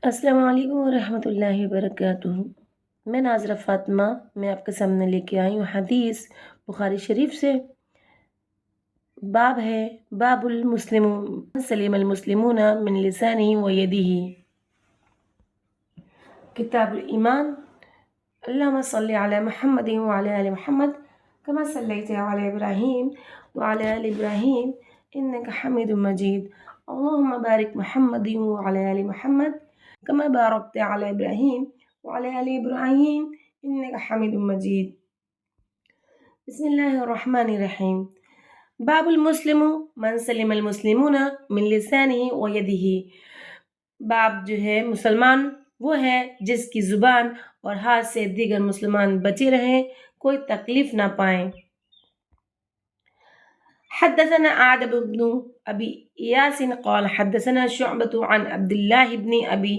السلام علیکم ورحمۃ اللہ وبرکاتہ۔ میں ناظرہ فاطمہ، میں آپ کے سامنے لے کے آئی ہوں حدیث بخاری شریف سے۔ باب ہے باب المسلم سلیم المسلمون من لسانہ و یدہ۔ کتاب الایمان۔ اللہم صلی علی محمد وعلی آل محمد کما صلیت علی ابراہیم وعلی آل ابراہیم انک حمید مجید۔ اللہم بارک محمد وعلی آل محمد کما بارکت علی ابراہیم وعلی آل ابراہیم انک حمید مجید۔ بسم اللہ الرحمن الرحیم۔ باب المسلم من سلم المسلمون من لسانہ و یدہ۔ باب جو ہے مسلمان وہ ہے جس کی زبان اور ہاتھ سے دیگر مسلمان بچے رہیں، کوئی تکلیف نہ پائیں۔ حدثنا آدم بن ابی ایاس قال حدثنا شعبة عن عبد الله بن ابی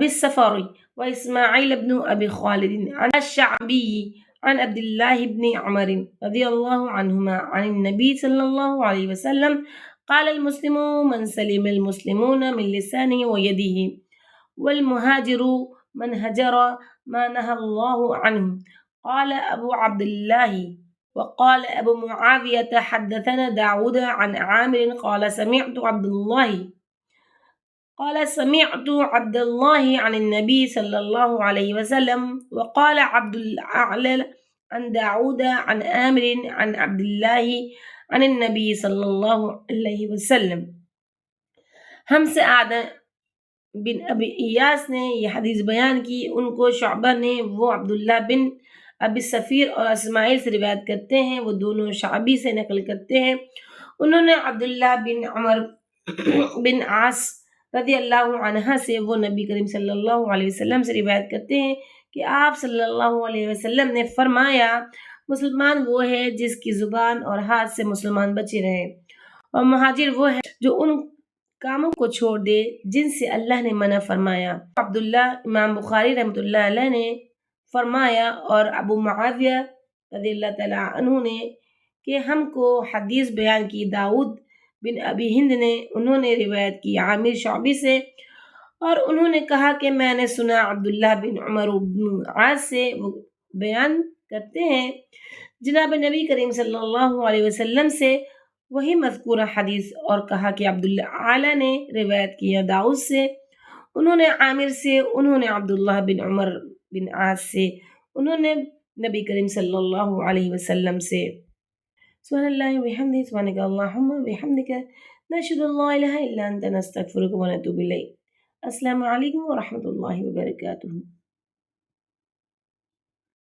الصفر واسماعیل بن ابی خالد عن الشعبی عن عبد الله بن عمر رضی اللہ عنہما عن النبی صلی اللہ علیہ وسلم قال المسلم من سلم المسلمون من لسانه ويده والمهاجر من هجر ما نهى الله عنه۔ قال ابو عبد الله وقال ابو معاوية حدثنا داود عن عامر قال سمعت عبد الله عن النبي صلى الله عليه وسلم وقال عبد الأعلى عن داود عن عامر عن عبد الله عن النبي صلى الله عليه وسلم۔ ہم سے آدم بن ابی ایاس نے یہ حدیث بیان کی، ان کو شعبہ نے، وہ عبداللہ بن ابی صفیر اور اسماعیل سے روایت کرتے ہیں، وہ دونوں شعبی سے نقل کرتے ہیں۔ انہوں نے عبداللہ بن عمر بن عاص رضی اللہ عنہ سے، وہ نبی کریم صلی اللہ علیہ وسلم سے روایت کرتے ہیں کہ آپ صلی اللہ علیہ وسلم نے فرمایا، مسلمان وہ ہے جس کی زبان اور ہاتھ سے مسلمان بچے رہے، اور مہاجر وہ ہے جو ان کاموں کو چھوڑ دے جن سے اللہ نے منع فرمایا۔ عبداللہ امام بخاری رحمۃ اللہ علیہ نے فرمایا اور ابو معاویہ رضی اللہ تعالیٰ عنہ نے کہ ہم کو حدیث بیان کی داؤد بن ابی ہند نے، انہوں نے روایت کی عامر شعبی سے، اور انہوں نے کہا کہ میں نے سنا عبداللہ بن عمر بن عاص سے، وہ بیان کرتے ہیں جناب نبی کریم صلی اللہ علیہ وسلم سے وہی مذکورہ حدیث، اور کہا کہ عبداللہ اعلیٰ نے روایت کیا داؤد سے، انہوں نے عامر سے، انہوں نے عبداللہ بن عمر بن عاص سے، انہوں نے نبی کریم صلی اللہ علیہ وسلم سے۔ سبحان اللہ وبحمدہ، سبحانک اللہم وبحمدک، نشہد ان لا الہ الا انت، نستغفرک ونتوب الیک۔ السلام علیکم ورحمۃ اللہ وبرکاتہ۔